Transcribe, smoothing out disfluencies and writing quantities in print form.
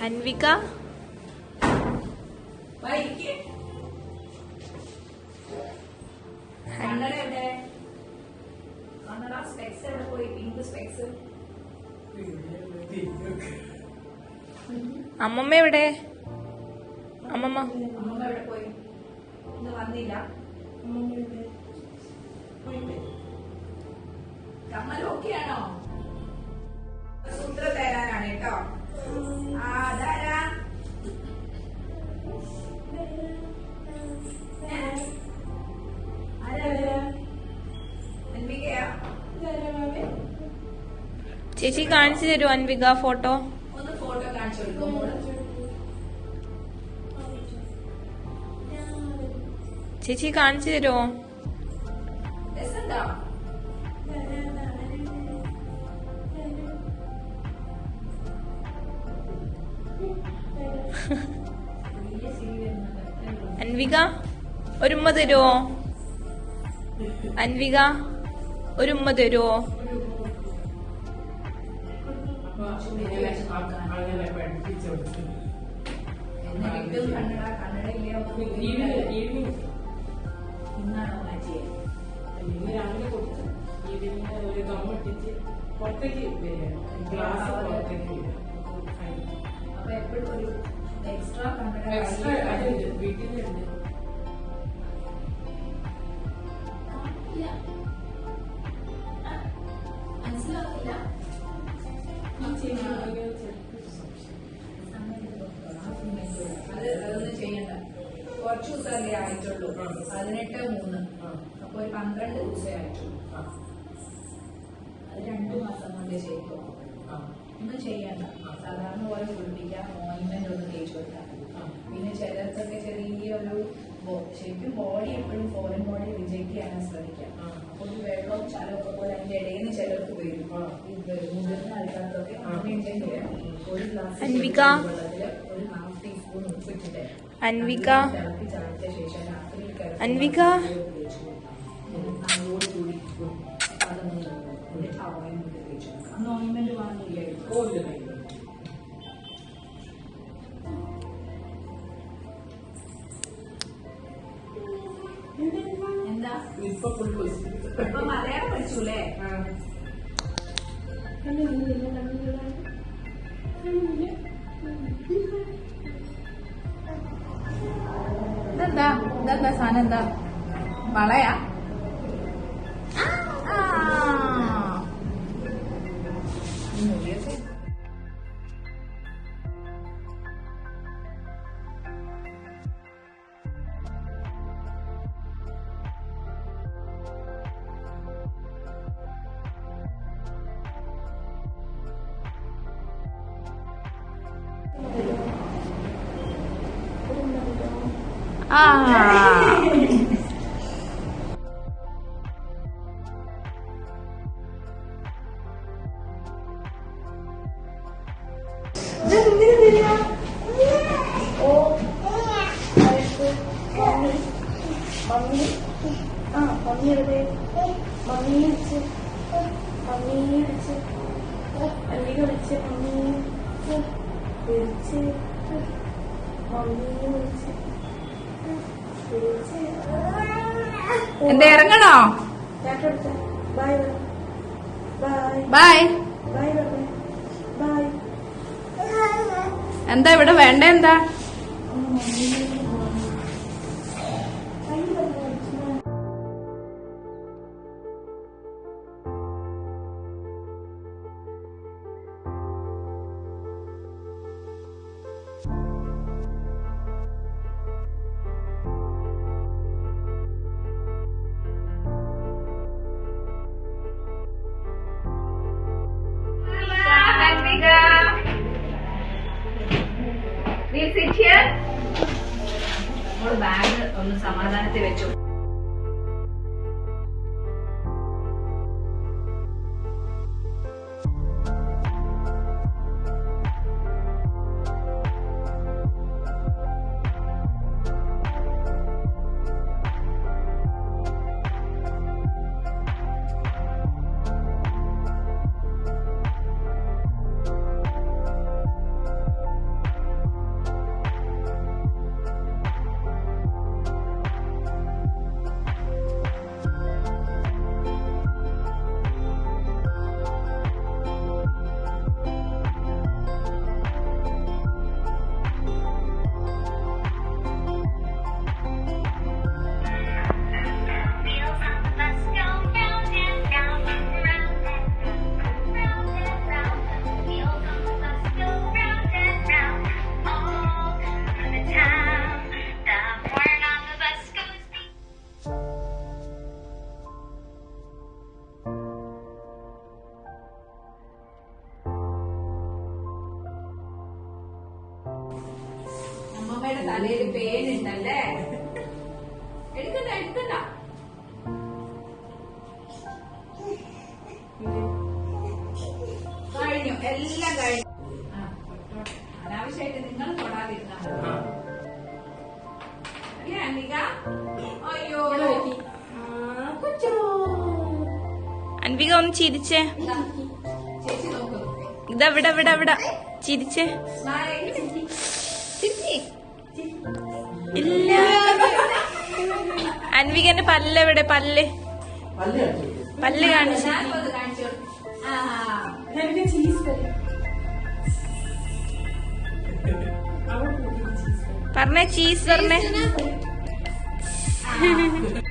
അൻവിക അമ്മമ്മ എവിടെ? അമ്മമ്മ എവിടെ പോയി? ഇന്ന് വന്നില്ല. കമ്മൽ ഓക്കെയാണോ? സൂത്രം തരാനാണ് കേട്ടോ. അതാരാ? അൻവികയാ? ചേച്ചി കാണിച്ചു തരുമോ അൻവിക ഫോട്ടോ? ഒന്ന് ഫോട്ടോ കാണിച്ചു കൊടുക്കും മോള്. ചേച്ചി കാണിച്ചു തരുമോ? രസമുണ്ടോ? അൻവിക ഒരുമ്മ തരുമോ? അൻവിക ഒരുമ്മ തരുമോ? ഇന്നാണോ മാറ്റിയെ? രാവിലെ കൊടുത്തു. ഈവനിങ് ഒരു ഗമ്മട്ടിച്ച് പുറത്തേക്ക് ഗ്ലാസ് പുറത്തേക്ക്. അപ്പൊ എപ്പോഴും ഒരു എക്സ്ട്രാ എക്സ്ട്രാ അതുണ്ട്, വീട്ടിലുണ്ട്. മനസ്സിലാവില്ല. അതൊന്നും ചെയ്യണ്ട. കുറച്ച് ദിവസമല്ലേ ആയിട്ടുള്ളൂ. 18/3. അപ്പൊ ഒരു 12 ദിവസമേ ആയിട്ടുള്ളൂ. അത് 2 മാസം കൊണ്ട് ചെയ്തു. ഒന്നും ചെയ്യണ്ട. സാധാരണ പോലെ കുളിപ്പിക്കാം. ഓയിൻമെന്റ് ഒന്ന് തേച്ച് കൊടുക്കാം. പിന്നെ ചിലർക്കൊക്കെ ചെറിയൊരു ശരിക്കും ബോഡി എപ്പോഴും ഫോറിൻ ബോഡി റിജക്ട് ചെയ്യാൻ ശ്രമിക്കാം. അപ്പൊ ഒരു വെള്ളവും ചലമൊക്കെ പോലെ അതിന്റെ ഇടയിൽ നിന്ന് ചിലർക്ക് വരും. മുതിർന്ന ആൾക്കാർക്കൊക്കെ അങ്ങനെയുണ്ടെങ്കിൽ ഒരു ഗ്ലാസ് അൻവിക വെള്ളത്തില് ഒരു 1/2 ടീസ്പൂൺ ഉപ്പിട്ടിട്ട് അൻവിക തിളപ്പി ചാടിച്ച ശേഷം രാത്രി അൻവിക കൂടി അതൊന്ന് എന്നിട്ട് ഓയിൻമെന്റ് തേച്ചു കൊടുക്കാം. അന്ന് ഓയിൻമെന്റ് വാങ്ങില്ലായിരുന്നു. എന്താ ഇപ്പൊ ഫുൾ ഇപ്പൊ മലയാളം പഠിച്ചൂല്ലേ? ഇതെന്താ ഇതെന്താ സാധനം? എന്താ വളയാ? എന്താ ഇറങ്ങണോ? ബൈ. എന്താ ഇവിടെ വേണ്ട? എന്താ ബാഗ് ഒന്ന് സമാധാനത്തിൽ വെച്ചു. തലയിൽ പേനുണ്ടല്ലേ? എടുക്കണ്ട എടുക്കണ്ട. കഴിഞ്ഞു, എല്ലാം കഴിഞ്ഞു. അനാവശ്യമായിട്ട് നിങ്ങൾ തൊടാതിരുന്നാ മതി. അല്ലേ അൻവിക? അയ്യോ അൻവിക ഒന്ന് ചിരിച്ചേ. ഇതാ, ചേച്ചി നോക്ക്. ഇതാ ഇവിടെ ഇവിടെ ഇവിടെ ചിരിച്ചേ. സ്മൈൽ. ചിരിച്ചേ. ഇല്ല. അൻവികന്റെ പല്ല് എവിടെ? പല്ല് പല്ല് കാണിച്ചു. ഞാനിപ്പോ കാണിച്ചു കൊടുത്തു. ആ എനിക്ക് ചീസ് വരും അവിടെ ചീസ് പറഞ്ഞേ ചീസ് പറഞ്ഞേ.